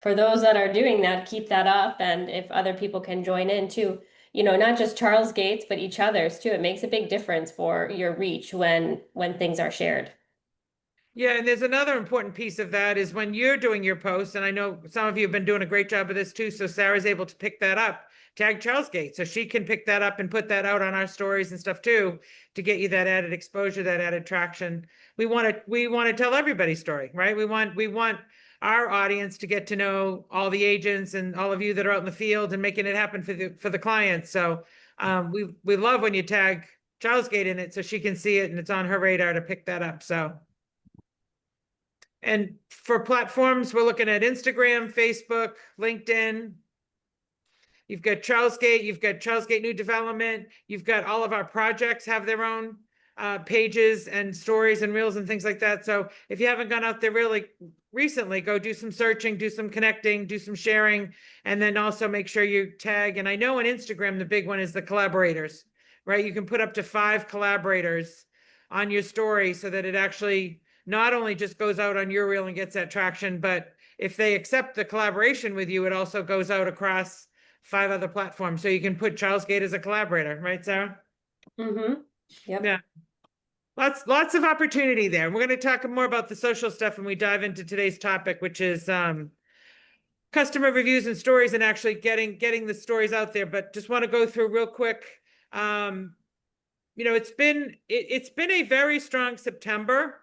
for those that are doing that, keep that up. And if other people can join in too, not just Charles Gates, but each other's too. It makes a big difference for your reach when things are shared. Yeah, and there's another important piece of that is when you're doing your posts, and I know some of you have been doing a great job of this too, so Sarah's able to pick that up, tag Charles Gate, so she can pick that up and put that out on our stories and stuff too, to get you that added exposure, that added traction. We want to tell everybody's story, right? We want our audience to get to know all the agents and all of you that are out in the field and making it happen for the clients. So we love when you tag Charles Gate in it so she can see it and it's on her radar to pick that up. So. And for platforms, we're looking at Instagram, Facebook, LinkedIn. You've got Charles Gate, you've got Charles Gate New Development, you've got all of our projects have their own pages and stories and reels and things like that. So if you haven't gone out there really recently, go do some searching, do some connecting, do some sharing, and then also make sure you tag. And I know on Instagram, the big one is the collaborators, right? You can put up to 5 collaborators on your story so that it actually not only just goes out on your reel and gets that traction, but if they accept the collaboration with you, it also goes out across 5 other platforms. So you can put Charles Gate as a collaborator, right, Sarah? Mm-hmm. Yep. Yeah. Lots of opportunity there. We're going to talk more about the social stuff when we dive into today's topic, which is customer reviews and stories and actually getting the stories out there. But just want to go through real quick. It's been a very strong September.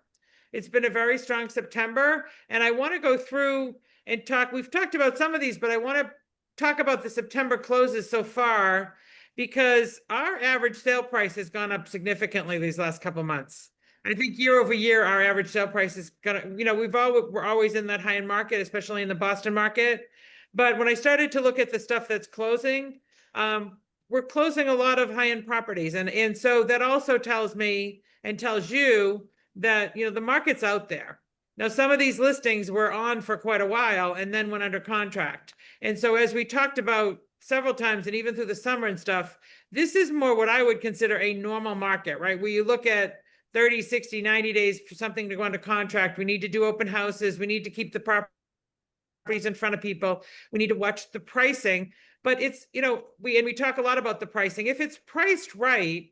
It's been a very strong September, and I want to go through and talk. We've talked about some of these, but I want to talk about the September closes so far because our average sale price has gone up significantly these last couple of months. I think year over year, our average sale price is gonna, we're always in that high-end market, especially in the Boston market. But when I started to look at the stuff that's closing, we're closing a lot of high-end properties. And so that also tells me and tells you that, the market's out there. Now, some of these listings were on for quite a while and then went under contract. And so as we talked about several times and even through the summer and stuff, this is more what I would consider a normal market, right? Where you look at 30, 60, 90 days for something to go under contract. We need to do open houses. We need to keep the properties in front of people. We need to watch the pricing. But it's, we talk a lot about the pricing. If it's priced right,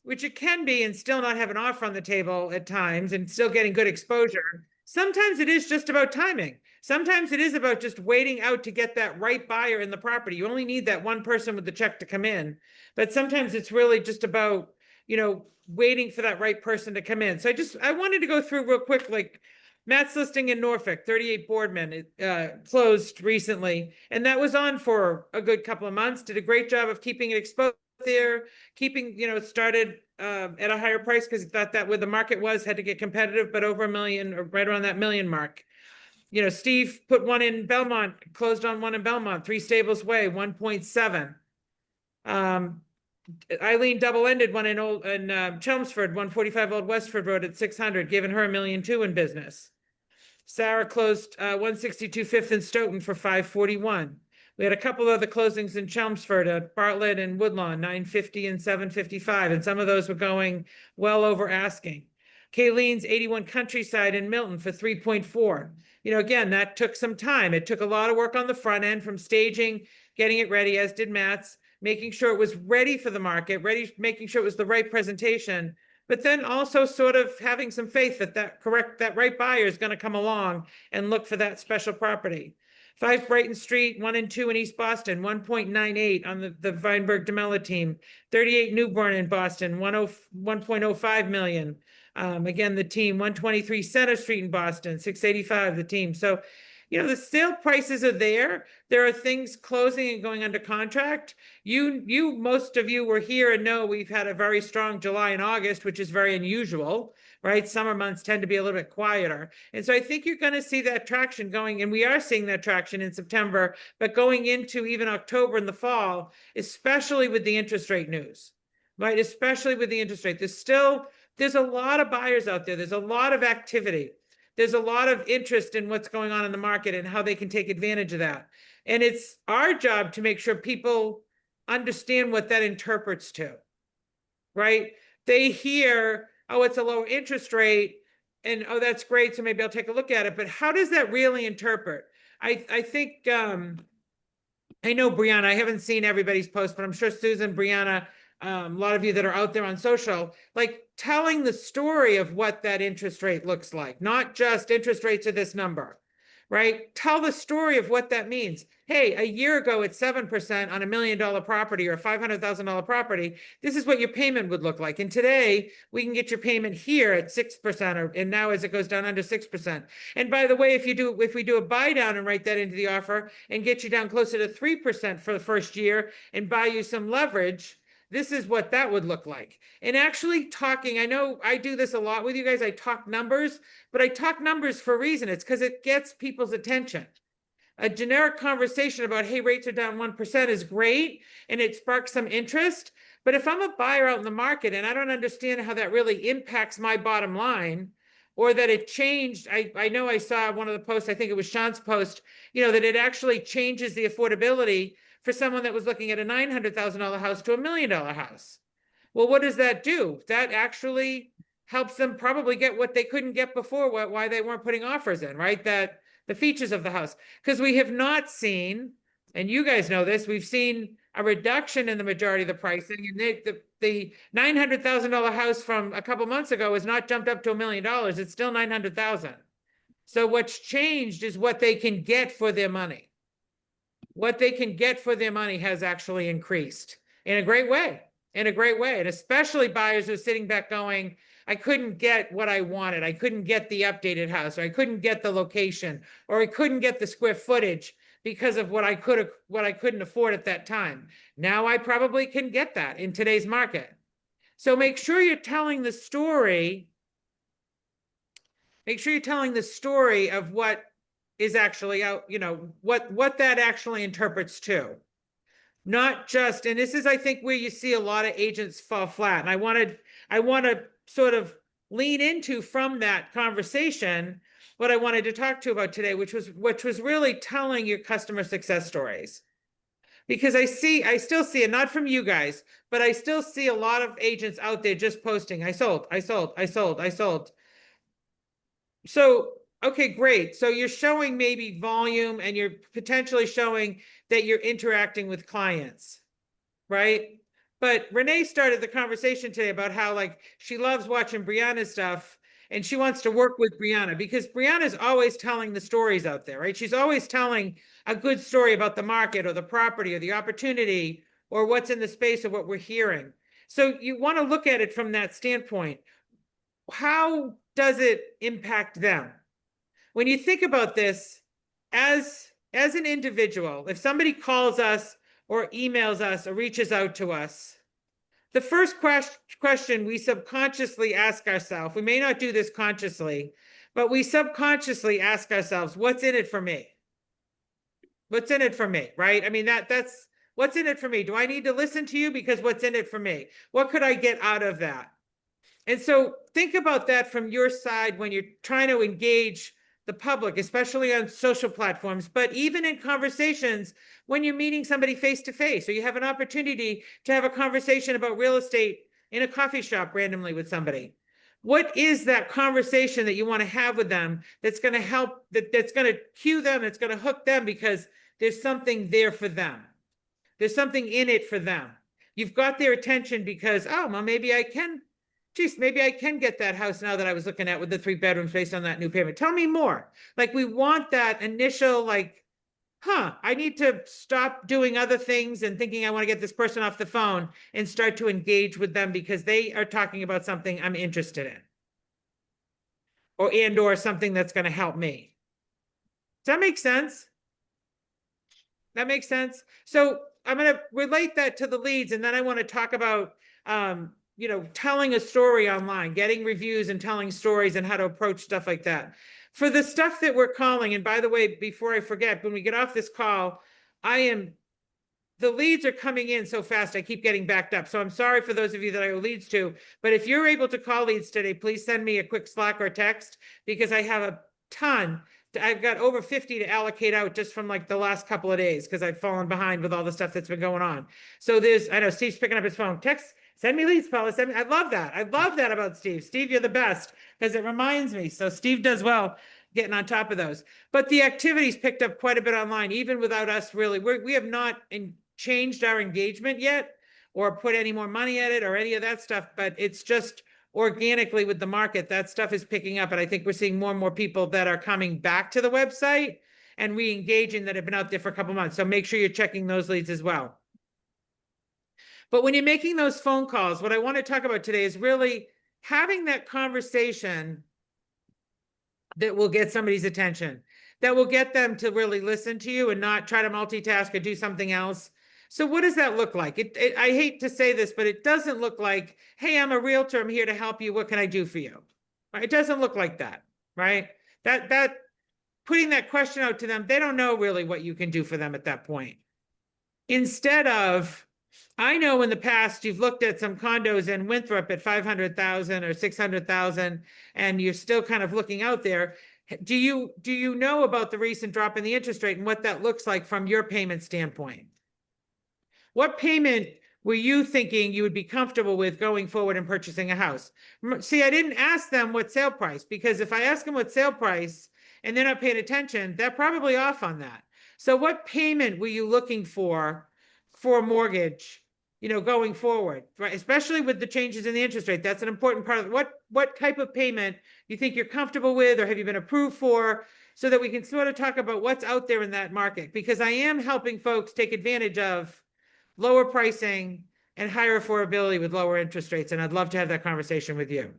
which it can be and still not have an offer on the table at times and still getting good exposure. Sometimes it is just about timing. Sometimes it is about just waiting out to get that right buyer in the property. You only need that one person with the check to come in. But sometimes it's really just about, waiting for that right person to come in. So I wanted to go through real quick, like Matt's listing in Norfolk, 38 Boardman, it closed recently. And that was on for a good couple of months, did a great job of keeping it exposed there, keeping, it started at a higher price because he thought that where the market was had to get competitive, but over $1 million or right around that $1 million mark. Steve put one in Belmont, closed on one in Belmont, 3 Stables Way, 1.7. Eileen double-ended one in Chelmsford, 145 Old Westford Road at 600, giving her $1.2 million in business. Sarah closed 162 Fifth and Stoughton for 541. We had a couple other closings in Chelmsford at Bartlett and Woodlawn, 950 and 755, and some of those were going well over asking. Kayleen's 81 Countryside in Milton for 3.4. Again, that took some time. It took a lot of work on the front end from staging, getting it ready, as did Matt's, making sure it was ready for the market, making sure it was the right presentation, but then also sort of having some faith that right buyer is going to come along and look for that special property. 5 Brighton Street, 1 and 2 in East Boston, 1.98 on the Weinberg Demella team. 38 Newborn in Boston, 1.05 million. Again, the team. 123 Center Street in Boston, 685, the team. So, the sale prices are there. There are things closing and going under contract. Most of you were here and know we've had a very strong July and August, which is very unusual, right? Summer months tend to be a little bit quieter. And so I think you're going to see that traction going, and we are seeing that traction in September, but going into even October in the fall, especially with the interest rate news, right? Especially with the interest rate. There's a lot of buyers out there. There's a lot of activity. There's a lot of interest in what's going on in the market and how they can take advantage of that. And it's our job to make sure people understand what that interprets to, right? They hear, oh, it's a low interest rate, and oh, that's great, so maybe I'll take a look at it. But how does that really interpret? I think, I know Brianna, I haven't seen everybody's post, but I'm sure Susan, Brianna, a lot of you that are out there on social, like telling the story of what that interest rate looks like, not just interest rates are this number, right? Tell the story of what that means. Hey, a year ago at 7% on $1 million property or a $500,000 property, this is what your payment would look like. And today we can get your payment here at 6%, or and now as it goes down under 6%. And by the way, if we do a buy down and write that into the offer and get you down closer to 3% for the first year and buy you some leverage, this is what that would look like. And actually talking, I know I do this a lot with you guys. I talk numbers, but I talk numbers for a reason. It's because it gets people's attention. A generic conversation about, hey, rates are down 1% is great, and it sparks some interest. But if I'm a buyer out in the market and I don't understand how that really impacts my bottom line, or that it changed, I know I saw one of the posts, I think it was Sean's post, that it actually changes the affordability for someone that was looking at a $900,000 house to $1 million house. Well, what does that do? That actually helps them probably get what they couldn't get before, why they weren't putting offers in, right? That the features of the house, because we have not seen, and you guys know this, we've seen a reduction in the majority of the pricing, and the $900,000 house from a couple months ago has not jumped up to $1 million. It's still 900,000. So what's changed is what they can get for their money. What they can get for their money has actually increased in a great way, And especially buyers who are sitting back going, I couldn't get what I wanted. I couldn't get the updated house, or I couldn't get the location, or I couldn't get the square footage because of what I couldn't afford at that time. Now I probably can get that in today's market. So make sure you're telling the story. Make sure you're telling the story of what is actually out, what that actually interprets to. Not just, and this is, I think, where you see a lot of agents fall flat. And I want to sort of lean into from that conversation what I wanted to talk to you about today, which was really telling your customer success stories. Because I still see it, not from you guys, but I still see a lot of agents out there just posting, I sold. So, okay, great. So you're showing maybe volume, and you're potentially showing that you're interacting with clients, right? But Renee started the conversation today about how she loves watching Brianna's stuff, and she wants to work with Brianna because Brianna's always telling the stories out there, right? She's always telling a good story about the market or the property or the opportunity or what's in the space or what we're hearing. So you want to look at it from that standpoint. How does it impact them? When you think about this as an individual, if somebody calls us or emails us or reaches out to us, the first question we subconsciously ask ourselves, we may not do this consciously, but we subconsciously ask ourselves, what's in it for me? What's in it for me, right? I mean, that's what's in it for me. Do I need to listen to you? Because what's in it for me? What could I get out of that? And so think about that from your side when you're trying to engage the public, especially on social platforms, but even in conversations when you're meeting somebody face to face, or you have an opportunity to have a conversation about real estate in a coffee shop randomly with somebody. What is that conversation that you want to have with them that's going to help, that's going to cue them, that's going to hook them because there's something there for them. There's something in it for them. You've got their attention because, oh, well, maybe I can get that house now that I was looking at with the 3 bedrooms based on that new payment. Tell me more. We want that initial, I need to stop doing other things and thinking I want to get this person off the phone and start to engage with them because they are talking about something I'm interested in. Or something that's going to help me. Does that make sense? That makes sense? So I'm going to relate that to the leads, and then I want to talk about, telling a story online, getting reviews and telling stories and how to approach stuff like that. For the stuff that we're calling, and by the way, before I forget, when we get off this call, the leads are coming in so fast, I keep getting backed up. So I'm sorry for those of you that I owe leads to, but if you're able to call leads today, please send me a quick Slack or text because I have a ton. I've got over 50 to allocate out just from the last couple of days because I've fallen behind with all the stuff that's been going on. So I know Steve's picking up his phone. Send me leads, Paula. I love that. I love that about Steve. Steve, you're the best because it reminds me. So Steve does well. getting on top of those. But the activity's picked up quite a bit online, even without us really. We have not changed our engagement yet or put any more money at it or any of that stuff, but it's just organically with the market, that stuff is picking up. And I think we're seeing more and more people that are coming back to the website and re-engaging that have been out there for a couple months. So make sure you're checking those leads as well. But when you're making those phone calls, what I want to talk about today is really having that conversation that will get somebody's attention, that will get them to really listen to you and not try to multitask or do something else. So what does that look like? I hate to say this, but it doesn't look like, hey, I'm a realtor, I'm here to help you. What can I do for you? Right? It doesn't look like that, right? That putting that question out to them, they don't know really what you can do for them at that point. Instead of, I know in the past you've looked at some condos in Winthrop at 500,000 or 600,000, and you're still kind of looking out there. Do you know about the recent drop in the interest rate and what that looks like from your payment standpoint? What payment were you thinking you would be comfortable with going forward and purchasing a house? See, I didn't ask them what sale price, because if I ask them what sale price and they're not paying attention, they're probably off on that. So what payment were you looking for a mortgage, you know, going forward, right? Especially with the changes in the interest rate. That's an important part of what type of payment you think you're comfortable with, or have you been approved for, so that we can sort of talk about what's out there in that market. Because I am helping folks take advantage of lower pricing and higher affordability with lower interest rates. And I'd love to have that conversation with you.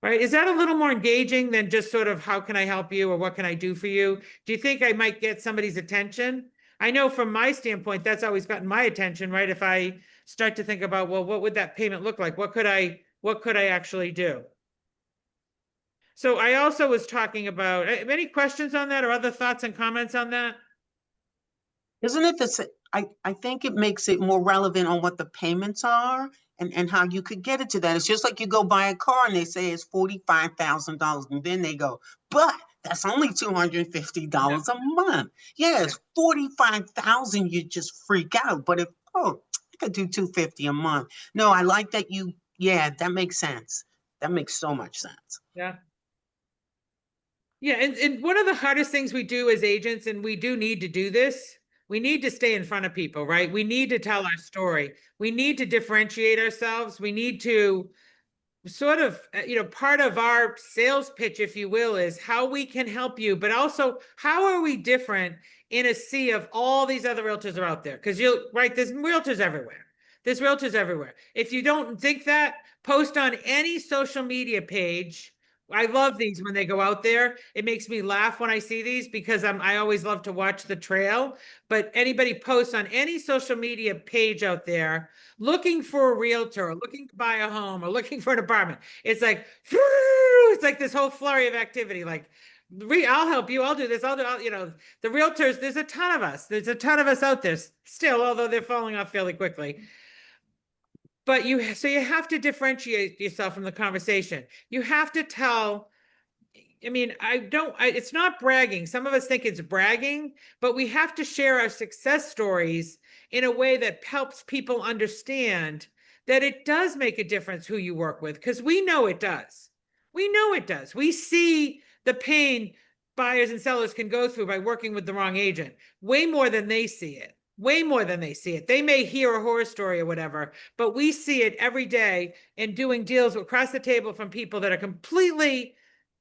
Right? Is that a little more engaging than just sort of how can I help you or what can I do for you? Do you think I might get somebody's attention? I know from my standpoint, that's always gotten my attention, right? If I start to think about, well, what would that payment look like? What could I actually do? So I also was talking about, any questions on that or other thoughts and comments on that? Isn't it the I think it makes it more relevant on what the payments are and how you could get it to that. It's just like you go buy a car and they say it's $45,000, and then they go, but that's only $250 a month. Yeah, it's 45,000. You just freak out. But if, oh, I could do $250 a month. No, I like that yeah, that makes sense. That makes so much sense. Yeah. Yeah, and one of the hardest things we do as agents, and we do need to do this, we need to stay in front of people, right? We need to tell our story. We need to differentiate ourselves. We need to sort of, you know, part of our sales pitch, if you will, is how we can help you, but also how are we different in a sea of all these other realtors are out there? Because right, there's realtors everywhere. There's realtors everywhere. If you don't think that, post on any social media page. I love these when they go out there. It makes me laugh when I see these, because I always love to watch the trail. But anybody posts on any social media page out there looking for a realtor, or looking to buy a home, or looking for an apartment, it's like this whole flurry of activity. Like, I'll help you. I'll do this. you know, the realtors, there's a ton of us. There's a ton of us out there still, although they're falling off fairly quickly. But so you have to differentiate yourself from the conversation. You have to tell, I mean, it's not bragging. Some of us think it's bragging, but we have to share our success stories in a way that helps people understand that it does make a difference who you work with, because we know it does. We know it does. We see the pain buyers and sellers can go through by working with the wrong agent, way more than they see it. Way more than they see it. They may hear a horror story or whatever, but we see it every day in doing deals across the table from people that are completely,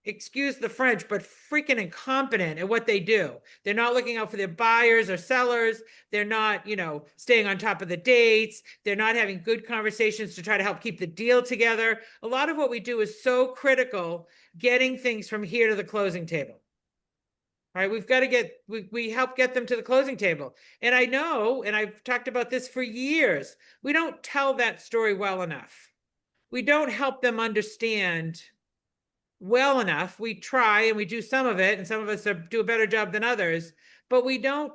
excuse the French, but freaking incompetent at what they do. They're not looking out for their buyers or sellers. They're not, you know, staying on top of the dates. They're not having good conversations to try to help keep the deal together. A lot of what we do is so critical, getting things from here to the closing table. Right, we've got to we help get them to the closing table. And I know, and I've talked about this for years, we don't tell that story well enough. We don't help them understand well enough. We try and we do some of it, and some of us do a better job than others, but we don't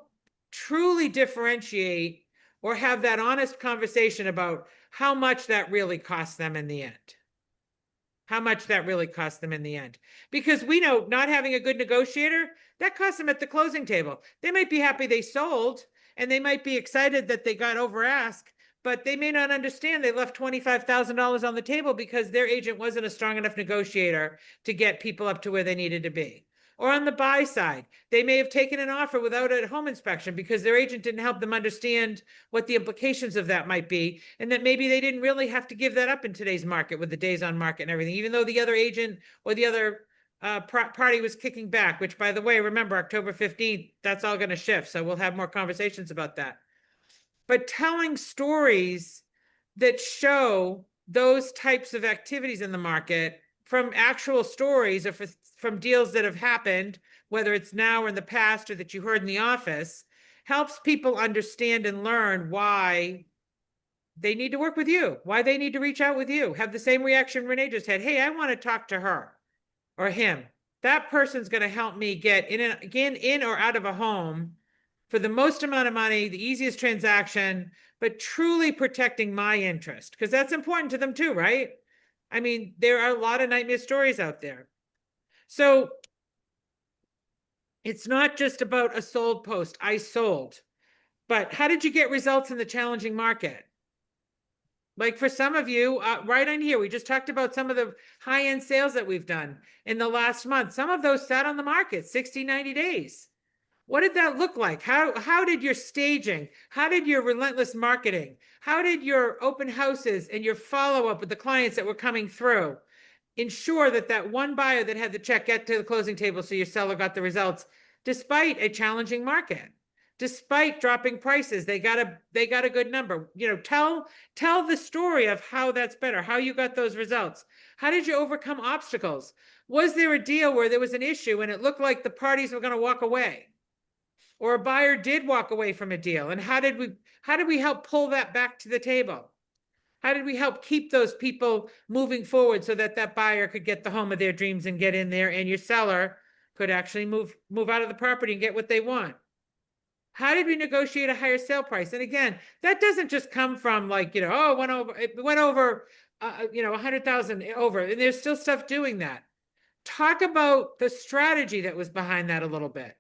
truly differentiate or have that honest conversation about how much that really costs them in the end. How much that really costs them in the end. Because we know not having a good negotiator, that costs them at the closing table. They might be happy they sold, and they might be excited that they got over ask, but they may not understand they left $25,000 on the table because their agent wasn't a strong enough negotiator to get people up to where they needed to be. Or on the buy side, they may have taken an offer without a home inspection because their agent didn't help them understand what the implications of that might be, and that maybe they didn't really have to give that up in today's market with the days on market and everything, even though the other agent or the other party was kicking back, which, by the way, remember, October 15th, that's all going to shift. So we'll have more conversations about that. But telling stories that show those types of activities in the market from actual stories or from deals that have happened, whether it's now or in the past or that you heard in the office, helps people understand and learn why they need to work with you, why they need to reach out with you. Have the same reaction Renee just had. Hey, I want to talk to her or him. That person's going to help me get in or out of a home for the most amount of money, the easiest transaction, but truly protecting my interest, because that's important to them too, right? I mean, there are a lot of nightmare stories out there. So it's not just about a sold post, I sold, but how did you get results in the challenging market? Like for some of you, right on here, we just talked about some of the high-end sales that we've done in the last month. Some of those sat on the market 60, 90 days. What did that look like? How did your staging, how did your relentless marketing, how did your open houses and your follow-up with the clients that were coming through ensure that that one buyer that had the check get to the closing table so your seller got the results despite a challenging market? Despite dropping prices, they got a good number. You know, tell the story of how that's better, how you got those results. How did you overcome obstacles? Was there a deal where there was an issue and it looked like the parties were going to walk away? Or a buyer did walk away from a deal? And how did we help pull that back to the table? How did we help keep those people moving forward so that that buyer could get the home of their dreams and get in there, and your seller could actually move out of the property and get what they want? How did we negotiate a higher sale price? And again, that doesn't just come from like, you know, oh, it went over, you know, 100,000 over, and there's still stuff doing that. Talk about the strategy that was behind that a little bit.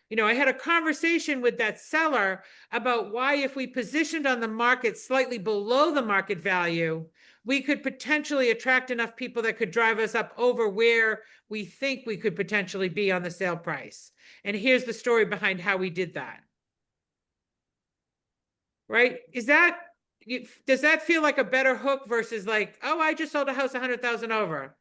You know, I had a conversation with that seller about why, if we positioned on the market slightly below the market value, we could potentially attract enough people that could drive us up over where we think we could potentially be on the sale price. And here's the story behind how we did that. Right? Does that feel like a better hook versus like, oh, I just sold a house 100,000 over?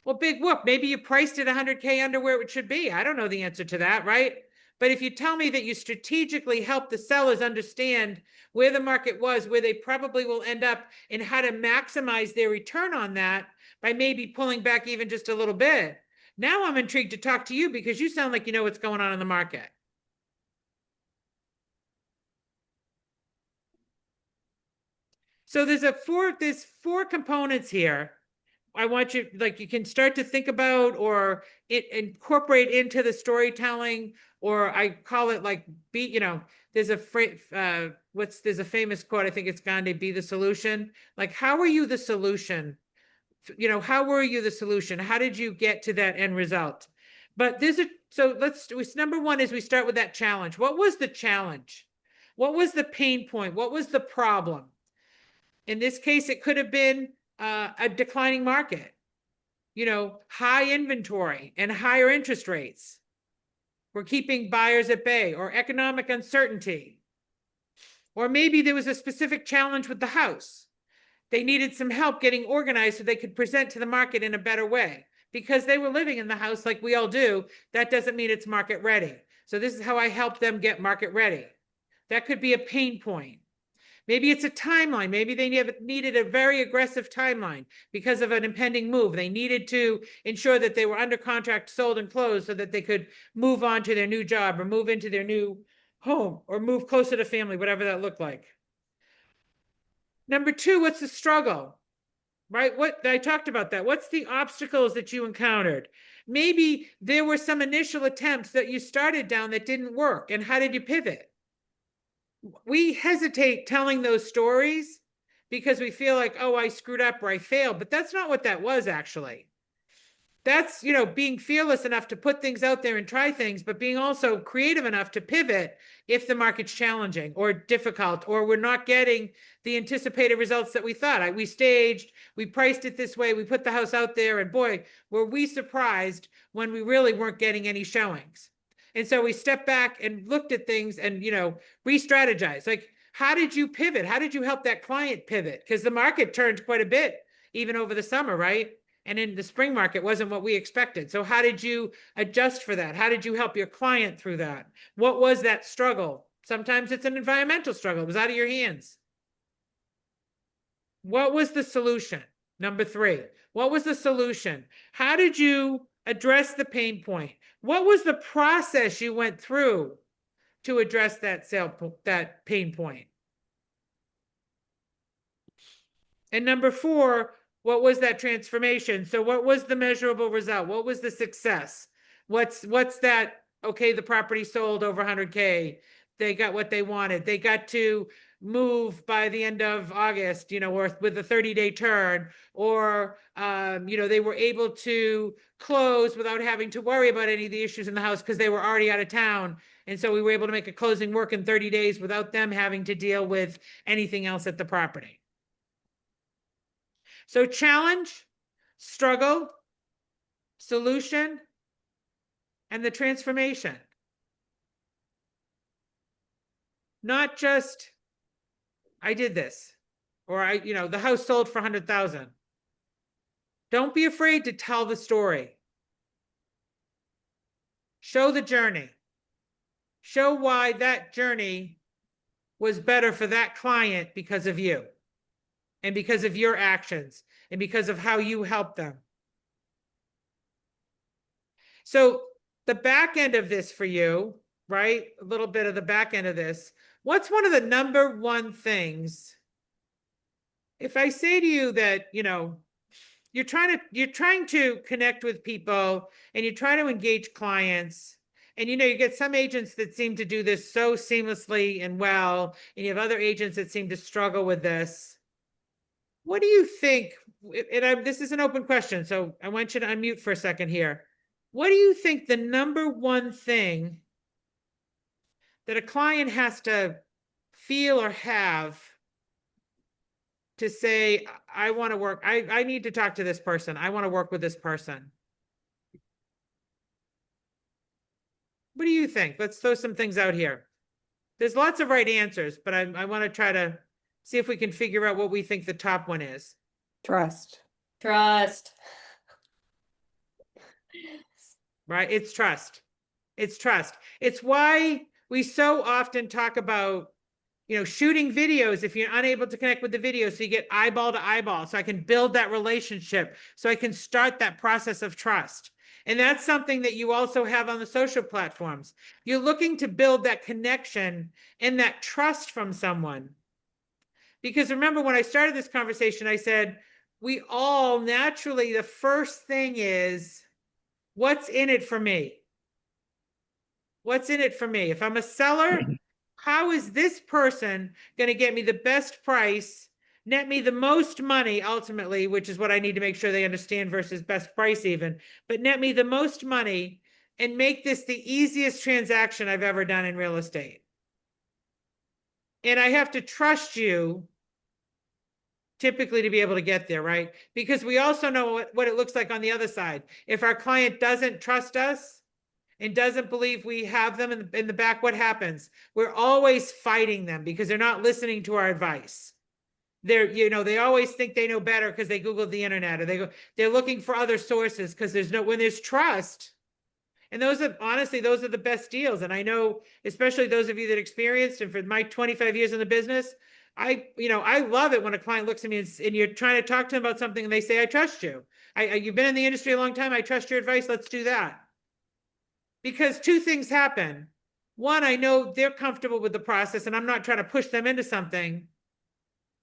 Well, big whoop. Maybe you priced it 100K under where it should be. I don't know the answer to that, right? But if you tell me that you strategically help the sellers understand where the market was, where they probably will end up, and how to maximize their return on that by maybe pulling back even just a little bit. Now I'm intrigued to talk to you because you sound like you know what's going on in the market. So there's four components here. I want you, like, you can start to think about or incorporate into the storytelling, or I call it like, you know, there's a there's a famous quote, I think it's Gandhi, be the solution. Like, how are you the solution? You know, how were you the solution? How did you get to that end result? But number one is we start with that challenge. What was the challenge? What was the pain point? What was the problem? In this case, it could have been a declining market, you know, high inventory and higher interest rates. We're keeping buyers at bay, or economic uncertainty. Or maybe there was a specific challenge with the house. They needed some help getting organized so they could present to the market in a better way. Because they were living in the house like we all do, that doesn't mean it's market ready. So this is how I help them get market ready. That could be a pain point. Maybe it's a timeline. Maybe they needed a very aggressive timeline because of an impending move. They needed to ensure that they were under contract, sold, and closed so that they could move on to their new job or move into their new home or move closer to family, whatever that looked like. Number two, what's the struggle? Right? What I talked about that. What's the obstacles that you encountered? Maybe there were some initial attempts that you started down that didn't work. And how did you pivot? We hesitate telling those stories because we feel like, oh, I screwed up or I failed, but that's not what that was actually. That's, you know, being fearless enough to put things out there and try things, but being also creative enough to pivot if the market's challenging or difficult, or we're not getting the anticipated results that we thought. We staged, we priced it this way, we put the house out there, and boy, were we surprised when we really weren't getting any showings. And so we stepped back and looked at things and, you know, re-strategized. Like, how did you pivot? How did you help that client pivot? Because the market turned quite a bit, even over the summer, right? And in the spring market wasn't what we expected. So how did you adjust for that? How did you help your client through that? What was that struggle? Sometimes it's an environmental struggle. It was out of your hands. What was the solution? Number 3, what was the solution? How did you address the pain point? What was the process you went through to address that pain point? And number 4, what was that transformation? So what was the measurable result? What was the success? What's that? Okay, the property sold over 100K. They got what they wanted. They got to move by the end of August, you know, or with a 30-day turn, or, you know, they were able to close without having to worry about any of the issues in the house because they were already out of town. And so we were able to make a closing work in 30 days without them having to deal with anything else at the property. So challenge, struggle, solution, and the transformation. Not just, I did this, or you know, the house sold for 100,000. Don't be afraid to tell the story. Show the journey. Show why that journey was better for that client because of you, and because of your actions, and because of how you help them. So the back end of this for you, right? A little bit of the back end of this. What's one of the number one things? If I say to you that, you know, you're trying to connect with people and you try to engage clients, and, you know, you get some agents that seem to do this so seamlessly and well, and you have other agents that seem to struggle with this. What do you think? And this is an open question, so I want you to unmute for a second here. What do you think the number one thing that a client has to feel or have to say, I want to work, I need to talk to this person, I want to work with this person? What do you think? Let's throw some things out here. There's lots of right answers, but I want to try to see if we can figure out what we think the top one is. Trust. Trust. Right? It's trust. It's trust. It's why we so often talk about, you know, shooting videos if you're unable to connect with the video, so you get eyeball to eyeball, so I can build that relationship, so I can start that process of trust. And that's something that you also have on the social platforms. You're looking to build that connection and that trust from someone. Because remember, when I started this conversation, I said, we all naturally, the first thing is, what's in it for me? What's in it for me? If I'm a seller, how is this person going to get me the best price, net me the most money ultimately, which is what I need to make sure they understand versus best price even, but net me the most money and make this the easiest transaction I've ever done in real estate. And I have to trust you typically to be able to get there, right? Because we also know what it looks like on the other side. If our client doesn't trust us and doesn't believe we have them in the back, what happens? We're always fighting them because they're not listening to our advice. They're, you know, they always think they know better because they Googled the internet, or they're looking for other sources because when there's trust. And those are, honestly, those are the best deals. And I know, especially those of you that experienced, and for my 25 years in the business, I love it when a client looks at me and you're trying to talk to them about something and they say, I trust you. You've been in the industry a long time. I trust your advice. Let's do that. Because two things happen. One, I know they're comfortable with the process and I'm not trying to push them into something,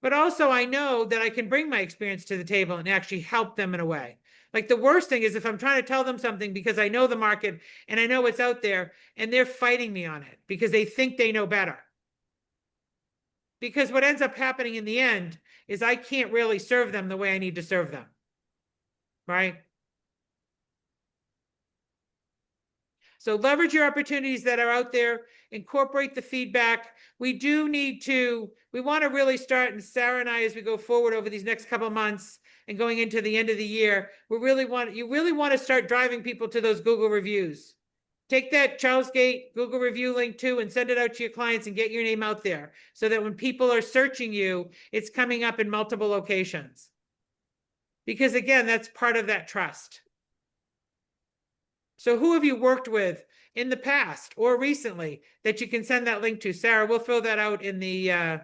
but also I know that I can bring my experience to the table and actually help them in a way. Like, the worst thing is if I'm trying to tell them something because I know the market and I know what's out there and they're fighting me on it because they think they know better. Because what ends up happening in the end is I can't really serve them the way I need to serve them, right? So leverage your opportunities that are out there, incorporate the feedback. We want to really start, and Sarah and I, as we go forward over these next couple of months and going into the end of the year, you really want to start driving people to those Google reviews. Take that Charles Gate Google review link too and send it out to your clients and get your name out there so that when people are searching you, it's coming up in multiple locations. Because again, that's part of that trust. So who have you worked with in the past or recently that you can send that link to? Sarah, we'll throw that out in the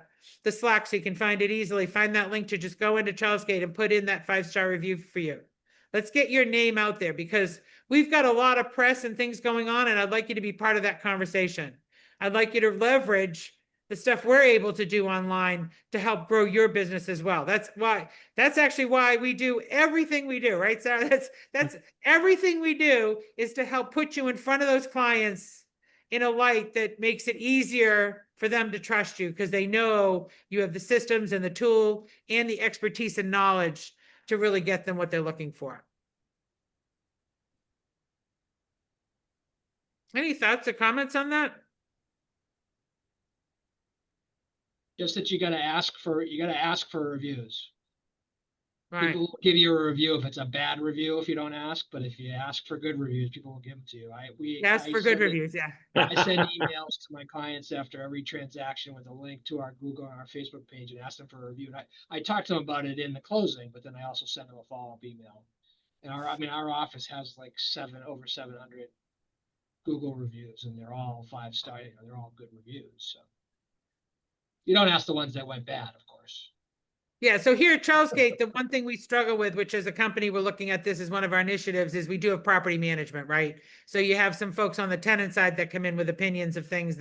Slack so you can find it easily. Find that link to just go into Charles Gate and put in that 5-star review for you. Let's get your name out there because we've got a lot of press and things going on, and I'd like you to be part of that conversation. I'd like you to leverage the stuff we're able to do online to help grow your business as well. That's actually why we do everything we do, right, Sarah? That's everything we do is to help put you in front of those clients in a light that makes it easier for them to trust you because they know you have the systems and the tool and the expertise and knowledge to really get them what they're looking for. Any thoughts or comments on that? Just that you gotta ask for reviews. Right. People will give you a review if it's a bad review if you don't ask, but if you ask for good reviews, people will give them to you. Ask for good reviews, yeah. I send emails to my clients after every transaction with a link to our Google and our Facebook page and ask them for a review. And I talk to them about it in the closing, but then I also send them a follow-up email. And our office has like over 700 Google reviews, and they're all 5-star. They're all good reviews. So you don't ask the ones that went bad, of course. Yeah, so here at Charles Gate, the one thing we struggle with, which as a company we're looking at this as one of our initiatives, is we do have property management, right? So you have some folks on the tenant side that come in with opinions of things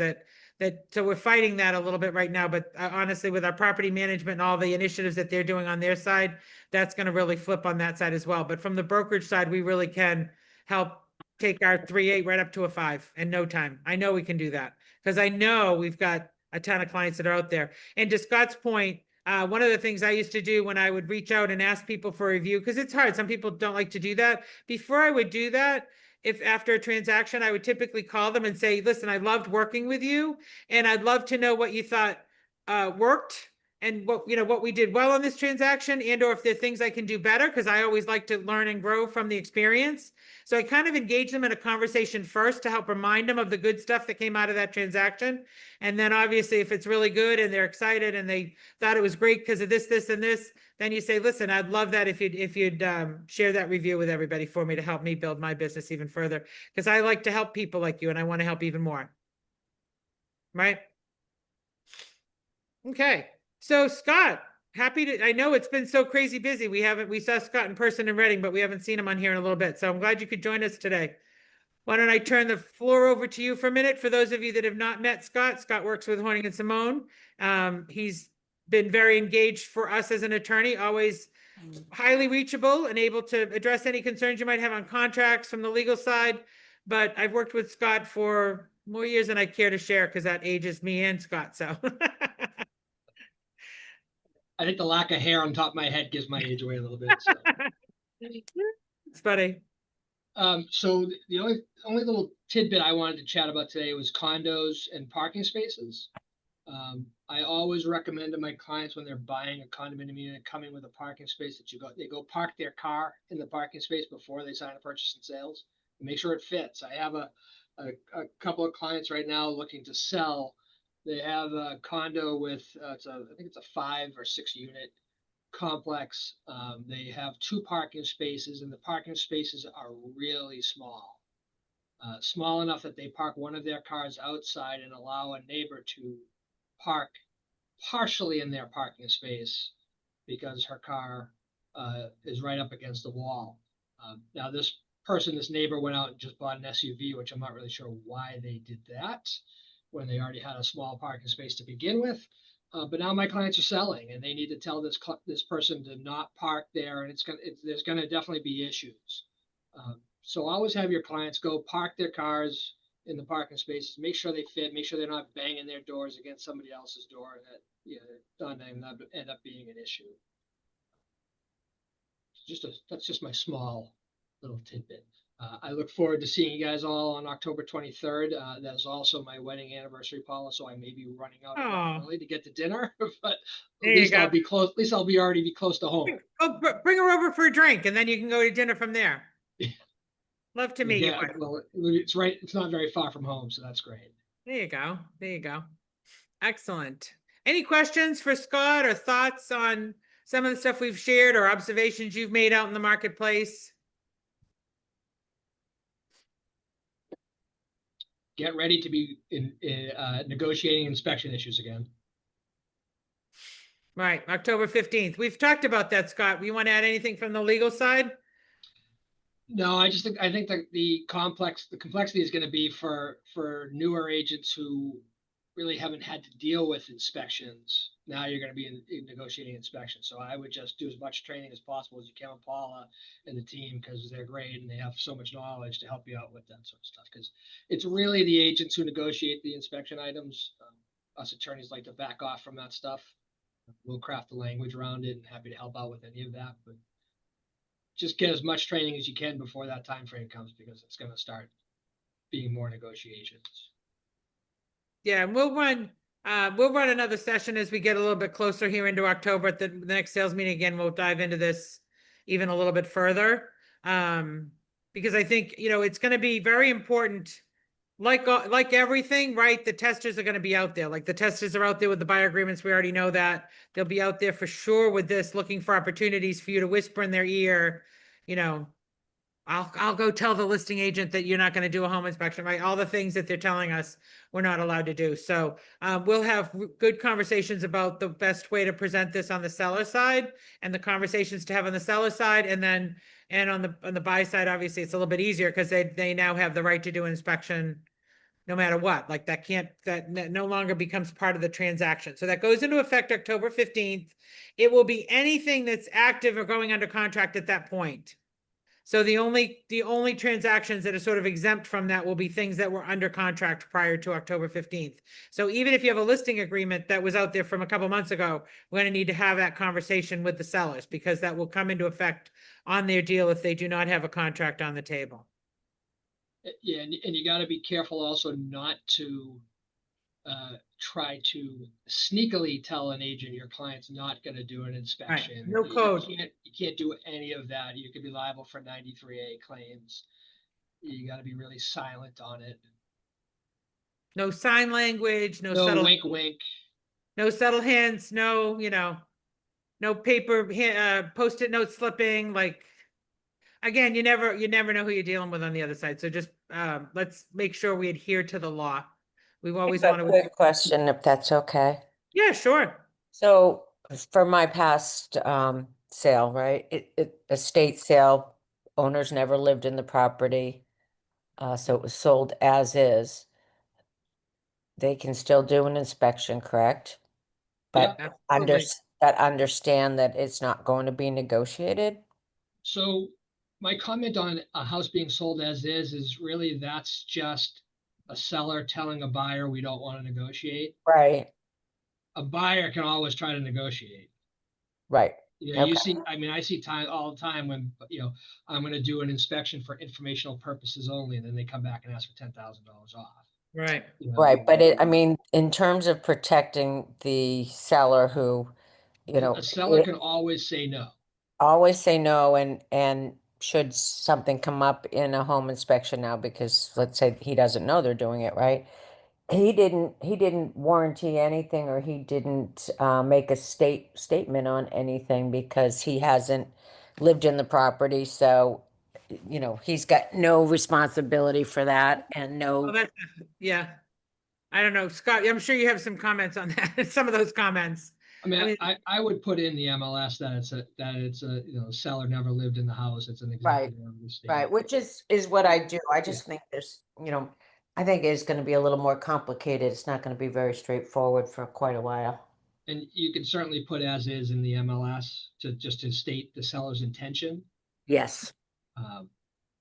so we're fighting that a little bit right now, but honestly, with our property management and all the initiatives that they're doing on their side, that's going to really flip on that side as well. But from the brokerage side, we really can help take our 3.8 right up to a 5 in no time. I know we can do that because I know we've got a ton of clients that are out there. And to Scott's point, one of the things I used to do when I would reach out and ask people for a review, because it's hard, some people don't like to do that. Before I would do that, if after a transaction, I would typically call them and say, listen, I loved working with you and I'd love to know what you thought worked and what we did well on this transaction and or if there are things I can do better, because I always like to learn and grow from the experience. So I kind of engage them in a conversation first to help remind them of the good stuff that came out of that transaction. And then obviously if it's really good and they're excited and they thought it was great because of this, this, and this, then you say, listen, I'd love that if you'd share that review with everybody for me to help me build my business even further. Because I like to help people like you and I want to help even more. Right? Okay. So Scott, I know it's been so crazy busy. We saw Scott in person in Reading, but we haven't seen him on here in a little bit. So I'm glad you could join us today. Why don't I turn the floor over to you for a minute? For those of you that have not met Scott, Scott works with Horning and Simone. He's been very engaged for us as an attorney, always highly reachable and able to address any concerns you might have on contracts from the legal side. But I've worked with Scott for more years than I care to share because that ages me and Scott. So I think the lack of hair on top of my head gives my age away a little bit. So. It's funny. So the only little tidbit I wanted to chat about today was condos and parking spaces. I always recommend to my clients when they're buying a condominium unit coming with a parking space that they go park their car in the parking space before they sign a purchase and sales and make sure it fits. I have a couple of clients right now looking to sell. They have a condo with I think it's a 5 or 6 unit complex. They have 2 parking spaces, and the parking spaces are really small, small enough that they park one of their cars outside and allow a neighbor to park partially in their parking space because her car is right up against the wall. Now this neighbor went out and just bought an SUV, which I'm not really sure why they did that when they already had a small parking space to begin with. But now my clients are selling, and they need to tell this person to not park there, and there's going to definitely be issues. So always have your clients go park their cars in the parking spaces, make sure they fit, make sure they're not banging their doors against somebody else's door that end up being an issue. That's just my small little tidbit. I look forward to seeing you guys all on October 23rd. That is also my wedding anniversary, Paula, so I may be running out a little Oh, early to get to dinner, but there at you least I'll go. be close. At least I'll be already be close to home. Oh, bring her over for a drink and then you can go to dinner from there. Love to meet you. Yeah, well, it's right. It's not very far from home, so that's great. There you go. There you go. Excellent. Any questions for Scott or thoughts on some of the stuff we've shared or observations you've made out in the marketplace? Get ready to be in negotiating inspection issues again. Right, October 15th. We've talked about that, Scott. You want to add anything from the legal side? No, I think that the complexity is going to be for newer agents who really haven't had to deal with inspections. Now you're going to be in negotiating inspections. So I would just do as much training as possible as you can with Paula and the team, because they're great and they have so much knowledge to help you out with that sort of stuff. Because it's really the agents who negotiate the inspection items. Us attorneys like to back off from that stuff. We'll craft the language around it and happy to help out with any of that. But just get as much training as you can before that time frame comes, because it's going to start being more negotiations. Yeah, and we'll run another session as we get a little bit closer here into October. At the next sales meeting again, we'll dive into this even a little bit further. Because I think, it's going to be very important. Like everything, right? The testers are going to be out there. Like the testers are out there with the buyer agreements. We already know that. They'll be out there for sure with this, looking for opportunities for you to whisper in their ear, I'll go tell the listing agent that you're not going to do a home inspection, right? All the things that they're telling us we're not allowed to do. So we'll have good conversations about the best way to present this on the seller side, and the conversations to have on the seller side. And on the buy side, obviously it's a little bit easier because they now have the right to do an inspection no matter what. Like that no longer becomes part of the transaction. So that goes into effect October 15th. It will be anything that's active or going under contract at that point. So the only transactions that are sort of exempt from that will be things that were under contract prior to October 15th. So even if you have a listing agreement that was out there from a couple months ago, we're going to need to have that conversation with the sellers, because that will come into effect on their deal if they do not have a contract on the table. Yeah, and you got to be careful also not to try to sneakily tell an agent your client's not going to do an inspection. No code. You can't do any of that. You could be liable for 93A claims. You got to be really silent on it. No sign language, no No subtle, wink, wink. no subtle hints, no, no paper, Post-it note slipping. Like, again, you never know who you're dealing with on the other side. So just let's make sure we adhere to the law. We've always A wanted to. quick question, if that's okay. Yeah, sure. So for my past sale, right? Estate sale, owners never lived in the property. So it was sold as is. They can still do an inspection, correct? But Absolutely. understand that it's not going to be negotiated. So my comment on a house being sold as is really, that's just a seller telling a buyer we don't want to negotiate. Right, A buyer can always try to negotiate. right. You Okay. see, I see all the time when, I'm going to do an inspection for informational purposes only, and then they come back and ask for $10,000 off. Right. Right, but I mean, in terms of protecting the seller who, A seller can always say no. always say no, and should something come up in a home inspection now, because let's say he doesn't know they're doing it, right? He didn't warranty anything, or he didn't make a statement on anything because he hasn't lived in the property. So, he's got no responsibility for that, and Well, no. that's, yeah. I don't know, Scott, I'm sure you have some comments on that, some of those comments. I would put in the MLS that it's a seller never lived in the house. It's an Right, executive of the estate. right, which is what I do. I just think there's, I think it's going to be a little more complicated. It's not going to be very straightforward for quite a while. And you can certainly put as is in the MLS to state the seller's intention. Yes.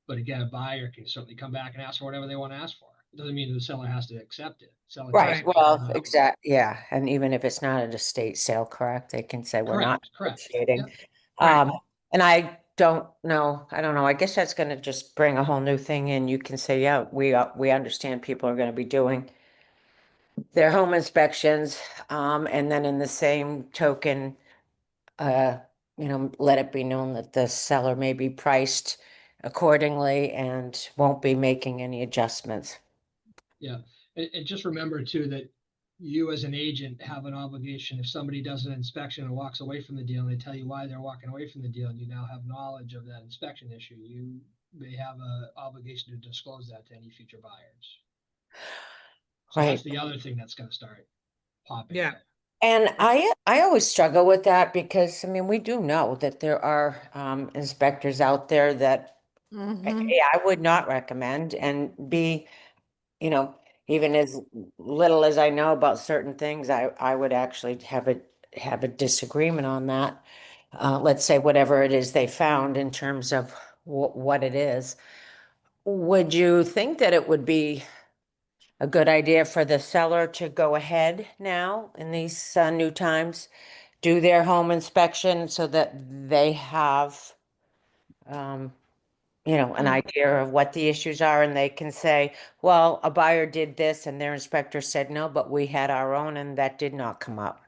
But again, a buyer can certainly come back and ask for whatever they want to ask for. It doesn't mean the seller has to accept it. Seller Right. has to Well, say no. exactly. Yeah. And even if it's not an estate sale, correct, they can say we're not Correct. negotiating. Right. And I don't know. I don't know. I guess that's going to just bring a whole new thing in. You can say, yeah, we understand people are going to be doing their home inspections. And then in the same token, uh, let it be known that the seller may be priced accordingly and won't be making any adjustments. Yeah, and just remember too, that you as an agent have an obligation. If somebody does an inspection and walks away from the deal and they tell you why they're walking away from the deal, and you now have knowledge of that inspection issue, you may have a obligation to disclose that to any future buyers. So Right. that's the other thing that's gonna start popping. Yeah. And I always struggle with that because, I mean, we do know that there are inspectors out there that A, I would not recommend, and B, even as little as I know about certain things, I would actually have a disagreement on that. Let's say whatever it is they found in terms of what it is. Would you think that it would be a good idea for the seller to go ahead now in these new times, do their home inspection so that they have, an idea of what the issues are, and they can say, well, a buyer did this and their inspector said no, but we had our own and that did not come up.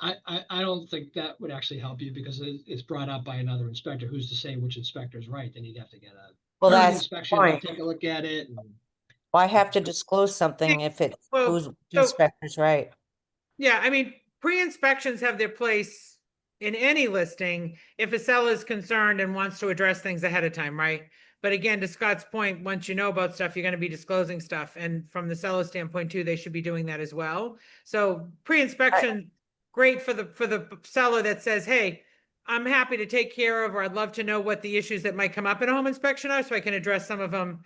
I don't think that would actually help you, because it's brought up by another inspector. Who's to say which inspector is right? Then you'd have to get a Well, permanent that's the inspection, they'll point. take a look at it. Why have to disclose something if it's Well, who's so- inspector's right? Yeah, I mean, pre-inspections have their place in any listing if a seller is concerned and wants to address things ahead of time, right? But again, to Scott's point, once you know about stuff, you're going to be disclosing stuff. And from the seller standpoint too, they should be doing that as well. So pre-inspection, great for the seller that says, hey, I'm happy to take care of, or I'd love to know what the issues that might come up in a home inspection are so I can address some of them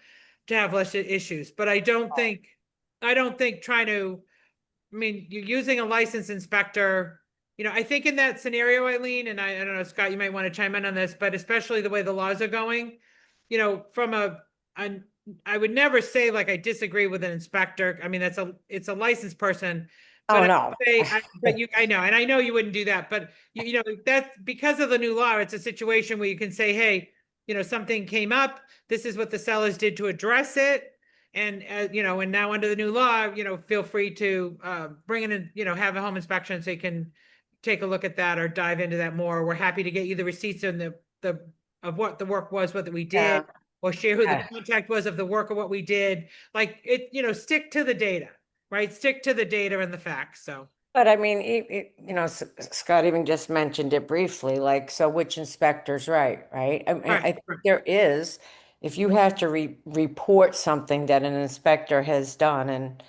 to have less issues. But I don't think trying to, I mean, you're using a licensed inspector, I think in that scenario, Eileen, and I don't know, Scott, you might want to chime in on this, but especially the way the laws are going, from I would never say like I disagree with an inspector. I mean, it's a licensed person. Oh, But no. I know, and I know you wouldn't do that, but that's because of the new law. It's a situation where you can say, hey, something came up. This is what the sellers did to address it. And, and now under the new law, feel free to bring in and, have a home inspection so you can take a look at that or dive into that more. We're happy to get you the receipts and of what the work was, what we did, Yeah. or share who the Yeah. contact was of the work of what we did. Like it, stick to the data, right? Stick to the data and the facts. So. But I mean, Scott even just mentioned it briefly, like, so which inspector's right? I mean, Right, I think right. there is, if you have to report something that an inspector has done and,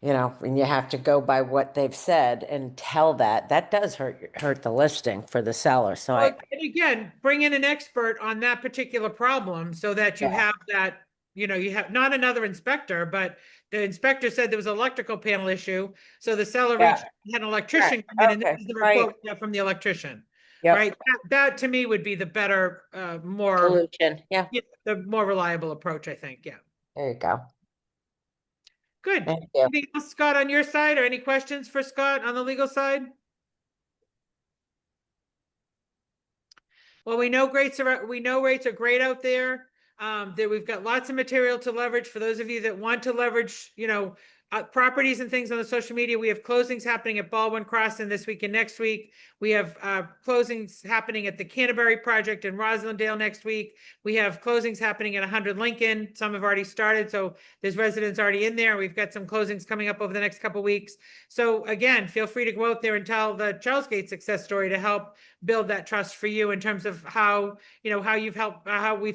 and you have to go by what they've said and tell that does hurt the listing for the seller. So Well, and again, bring in an expert on that particular problem so that you Yeah. have that, you have not another inspector, but the inspector said there was an electrical panel issue. So the seller Yeah. had an electrician Right. come in, and this Okay. is the Right. report we got from the electrician. Yep. Right? That to me would be the better, more, Solution. Yeah, the more reliable approach, I think. Yeah. there you go. Good. Thank you. Anything else, Scott, on your side, or any questions for Scott on the legal side? Well, we know rates are great out there. That we've got lots of material to leverage for those of you that want to leverage, properties and things on the social media. We have closings happening at Baldwin Crossing this week and next week. We have closings happening at the Canterbury Project in Roslindale next week. We have closings happening at 100 Lincoln. Some have already started, so there's residents already in there. We've got some closings coming up over the next couple of weeks. So again, feel free to go out there and tell the Charles Gate success story to help build that trust for you in terms of how we've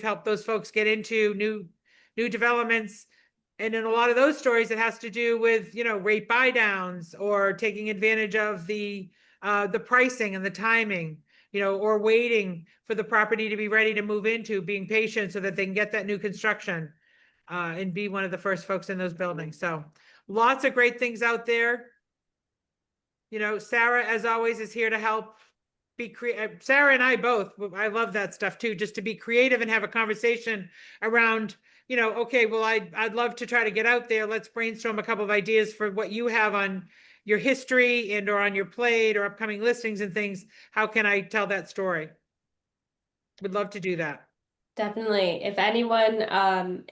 helped those folks get into new developments. And in a lot of those stories, it has to do with, rate buy downs or taking advantage of the pricing and the timing, or waiting for the property to be ready to move into, being patient so that they can get that new construction and be one of the first folks in those buildings. So lots of great things out there. Sarah, as always, is here to help be creative. Sarah and I both, I love that stuff too, just to be creative and have a conversation around, okay, well, I'd love to try to get out there. Let's brainstorm a couple of ideas for what you have on your history and or on your plate or upcoming listings and things. How can I tell that story? Would love to do that. Definitely. If anyone,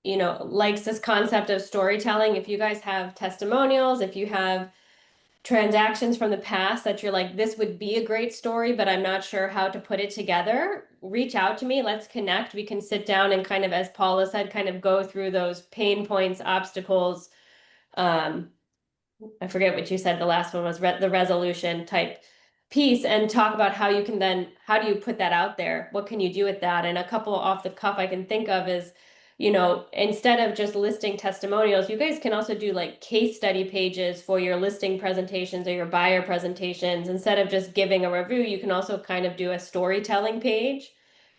likes this concept of storytelling, if you guys have testimonials, if you have transactions from the past that you're like, this would be a great story, but I'm not sure how to put it together, reach out to me. Let's connect. We can sit down and kind of, as Paula said, kind of go through those pain points, obstacles. I forget what you said. The last one was the resolution type piece, and talk about how you can then, how do you put that out there? What can you do with that? And a couple off the cuff I can think of is, instead of just listing testimonials, you guys can also do like case study pages for your listing presentations or your buyer presentations. Instead of just giving a review, you can also kind of do a storytelling page.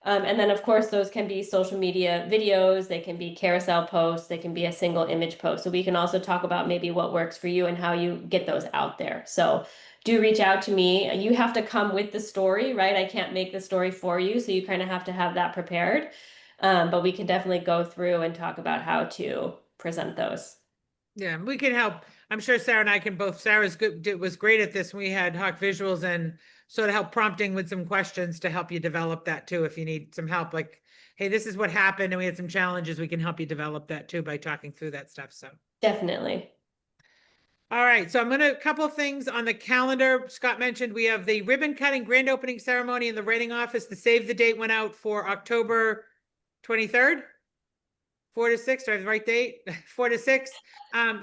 And then, of course, those can be social media videos, they can be carousel posts, they can be a single image post. So we can also talk about maybe what works for you and how you get those out there. So do reach out to me. You have to come with the story, right? I can't make the story for you. So you kind of have to have that prepared. But we can definitely go through and talk about how to present those. Yeah, we can help. I'm sure Sarah and I can both. Sarah's good, was great at this. We had Hawk Visuals and sort of help prompting with some questions to help you develop that too. If you need some help, like, hey, this is what happened and we had some challenges, we can help you develop that too by talking through that stuff. So. Definitely. All right, so I'm going to, a couple of things on the calendar. Scott mentioned we have the ribbon cutting grand opening ceremony in the Reading office. The save the date went out for October 23rd. 4 to 6, do I have the right date? 4 to 6.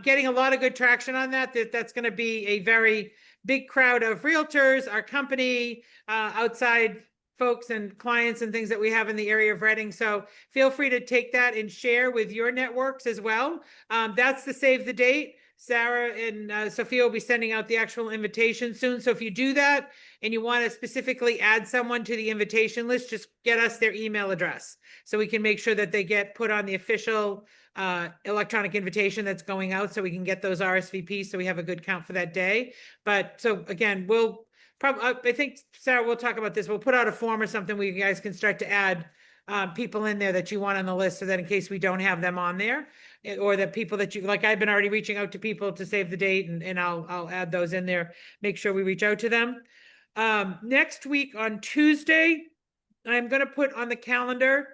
Getting a lot of good traction on that. That's going to be a very big crowd of realtors, our company, outside folks and clients and things that we have in the area of Reading. So feel free to take that and share with your networks as well. That's the save the date. Sarah and Sophia will be sending out the actual invitation soon. So if you do that and you want to specifically add someone to the invitation list, just get us their email address so we can make sure that they get put on the official electronic invitation that's going out, so we can get those RSVPs so we have a good count for that day. But so again, we'll probably, I think, Sarah, we'll talk about this. We'll put out a form or something where you guys can start to add people in there that you want on the list, so that in case we don't have them on there, or that people that you like, I've been already reaching out to people to save the date, and I'll add those in there, make sure we reach out to them. Next week on Tuesday, I'm going to put on the calendar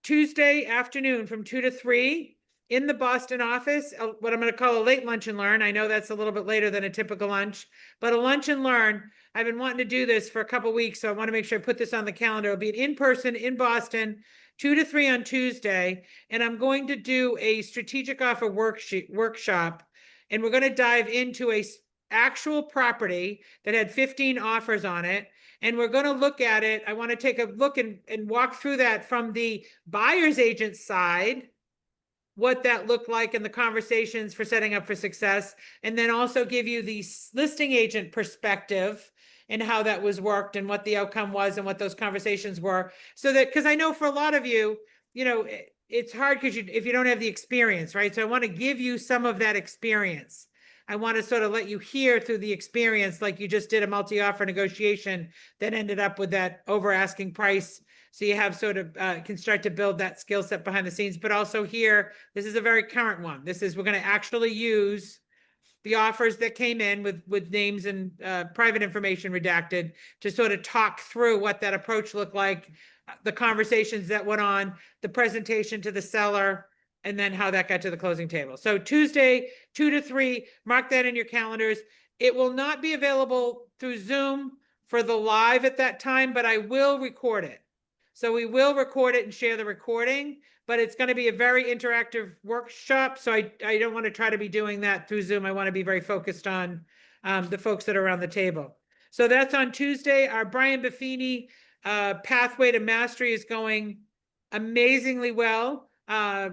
Tuesday afternoon from 2 to 3 in the Boston office, what I'm going to call a late lunch and learn. I know that's a little bit later than a typical lunch, but a lunch and learn. I've been wanting to do this for a couple of weeks, so I want to make sure I put this on the calendar. It'll be an in-person in Boston, 2 to 3 on Tuesday, and I'm going to do a strategic offer workshop, and we're going to dive into a actual property that had 15 offers on it. And we're going to look at it. I want to take a look and walk through that from the buyer's agent side, what that looked like in the conversations for setting up for success, and then also give you the listing agent perspective and how that was worked and what the outcome was and what those conversations were. So that, because I know for a lot of you, it's hard because if you don't have the experience, right? So I want to give you some of that experience. I want to sort of let you hear through the experience, like you just did a multi-offer negotiation that ended up with that over asking price. So you have sort of can start to build that skill set behind the scenes, but also here, this is a very current one. This is, we're going to actually use the offers that came in with names and private information redacted to sort of talk through what that approach looked like, the conversations that went on, the presentation to the seller, and then how that got to the closing table. So Tuesday, 2 to 3, mark that in your calendars. It will not be available through Zoom for the live at that time, but I will record it. So we will record it and share the recording, but it's going to be a very interactive workshop. So I don't want to try to be doing that through Zoom. I want to be very focused on the folks that are around the table. So that's on Tuesday. Our Brian Buffini Pathway to Mastery is going amazingly well.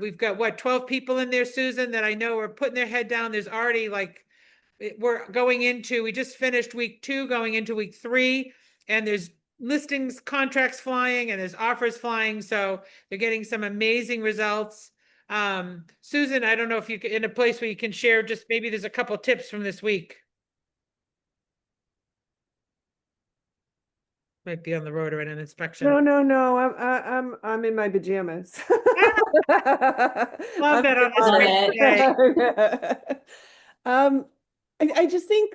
We've got 12 people in there, Susan, that I know are putting their head down. There's already we just finished week 2, going into week 3, and there's listings, contracts flying, and there's offers flying. So they're getting some amazing results. Susan, I don't know if you can, in a place where you can share, just maybe there's a couple tips from this week. Might be on the road or in an inspection. No. I'm in my pajamas. Love that on this great day. I just think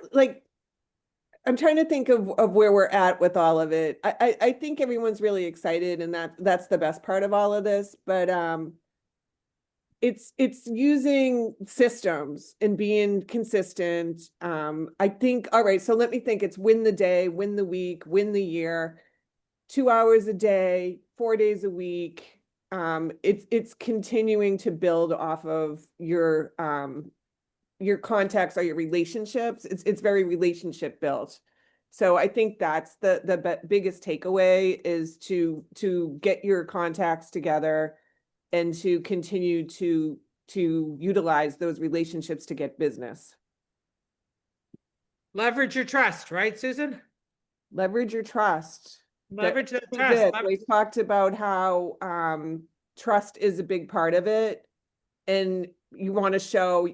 I'm trying to think of where we're at with all of it. I think everyone's really excited and that's the best part of all of this, but it's using systems and being consistent. I think, all right, so let me think. It's win the day, win the week, win the year, 2 hours a day, 4 days a week. It's continuing to build off of your contacts or your relationships. It's very relationship built. So I think that's the biggest takeaway is to get your contacts together and to continue to utilize those relationships to get business. Leverage your trust, right, Susan? Leverage your trust. Leverage that We trust. did. We talked about how trust is a big part of it, and you want to show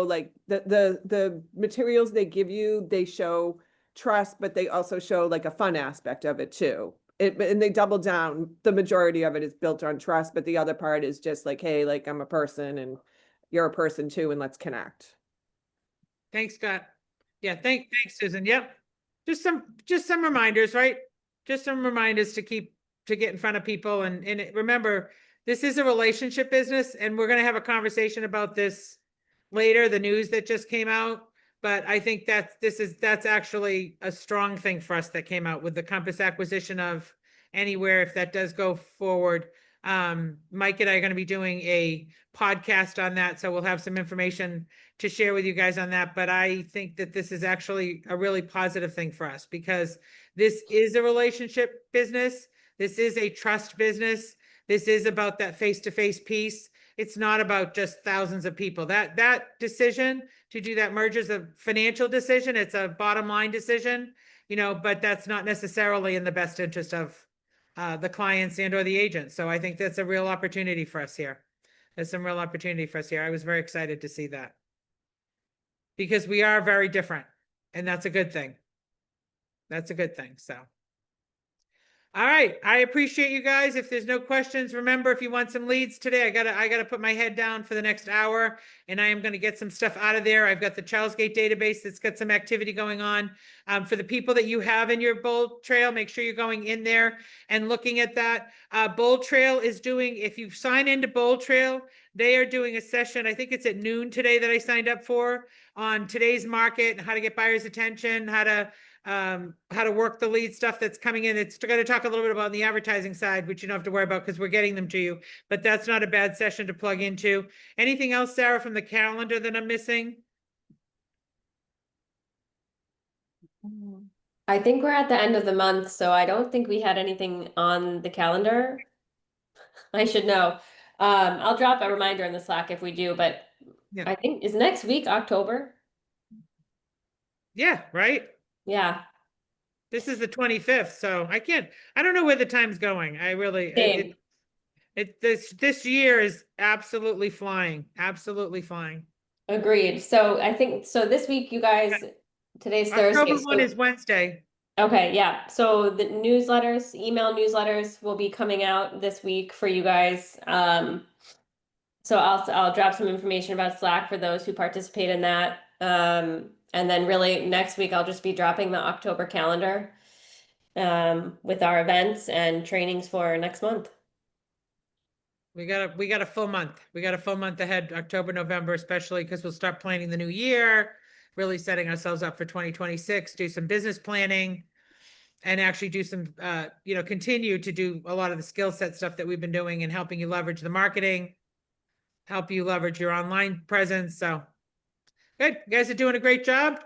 like the materials they give you, they show trust, but they also show like a fun aspect of it too. And they double down. The majority of it is built on trust, but the other part is just like, hey, like I'm a person and you're a person too, and let's connect. Thanks, Scott. Yeah, thanks, Susan. Yep. Just some reminders, right? Just some reminders to get in front of people and remember, this is a relationship business, and we're going to have a conversation about this later, the news that just came out. But I think that's actually a strong thing for us that came out with the Compass acquisition of Anywhere. If that does go forward, Mike and I are going to be doing a podcast on that, so we'll have some information to share with you guys on that. But I think that this is actually a really positive thing for us, because this is a relationship business. This is a trust business. This is about that face-to-face piece. It's not about just thousands of people. That decision to do that merger is a financial decision. It's a bottom line decision, but that's not necessarily in the best interest of the clients and or the agents. So I think that's a real opportunity for us here. There's some real opportunity for us here. I was very excited to see that, because we are very different, and that's a good thing. That's a good thing. So. All right. I appreciate you guys. If there's no questions, remember, if you want some leads today, I gotta put my head down for the next hour, and I am going to get some stuff out of there. I've got the Charlesgate database that's got some activity going on. For the people that you have in your Bold Trail, make sure you're going in there and looking at that. Bold Trail is doing, if you sign into Bold Trail, they are doing a session. I think it's at noon today that I signed up for, on today's market, how to get buyers' attention, how to work the lead stuff that's coming in. It's going to talk a little bit about the advertising side, which you don't have to worry about because we're getting them to you, but that's not a bad session to plug into. Anything else, Sarah, from the calendar that I'm missing? I think we're at the end of the month, so I don't think we had anything on the calendar. I should know. I'll drop a reminder in the Slack if we do, but Yeah. I think, is next week October? Yeah, right. Yeah. This is the 25th, so I don't know where the time's going. I really, Same. this year is absolutely flying, absolutely flying. Agreed. So I think, so this week, you guys, today's Thursday. October 1 so- is Wednesday. Okay, yeah. So the newsletters, email newsletters will be coming out this week for you guys. So I'll drop some information about Slack for those who participate in that. And then really next week I'll just be dropping the October calendar with our events and trainings for next month. We got a full month. We got a full month ahead, October, November, especially because we'll start planning the new year, really setting ourselves up for 2026, do some business planning, and actually do some, continue to do a lot of the skill set stuff that we've been doing and helping you leverage the marketing, help you leverage your online presence. So good. You guys are doing a great job.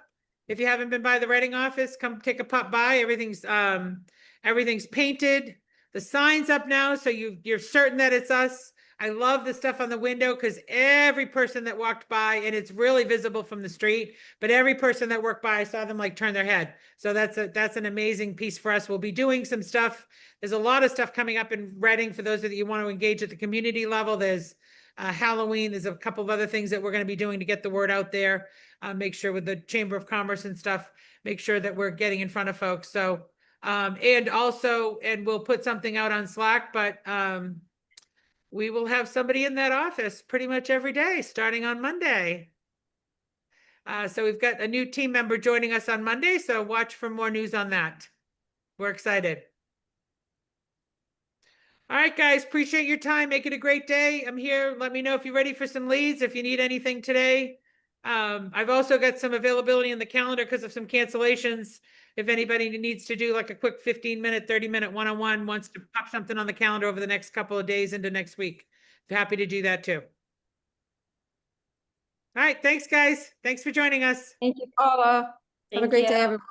If you haven't been by the Reading office, come take a pop by. Everything's painted. The sign's up now, so you're certain that it's us. I love the stuff on the window because every person that walked by, and it's really visible from the street, but every person that walked by, I saw them like turn their head. So that's an amazing piece for us. We'll be doing some stuff. There's a lot of stuff coming up in Reading for those of you want to engage at the community level. There's Halloween. There's a couple of other things that we're going to be doing to get the word out there. Make sure with the Chamber of Commerce and stuff, make sure that we're getting in front of folks. So, and we'll put something out on Slack, but we will have somebody in that office pretty much every day starting on Monday. So we've got a new team member joining us on Monday, so watch for more news on that. We're excited. All right, guys, appreciate your time. Make it a great day. I'm here. Let me know if you're ready for some leads, if you need anything today. I've also got some availability in the calendar because of some cancellations. If anybody needs to do like a quick 15-minute, 30-minute one-on-one, wants to pop something on the calendar over the next couple of days into next week, happy to do that too. All right, thanks, guys. Thanks for joining us. Thank you, Paula. Have a Thank great day, you. everyone.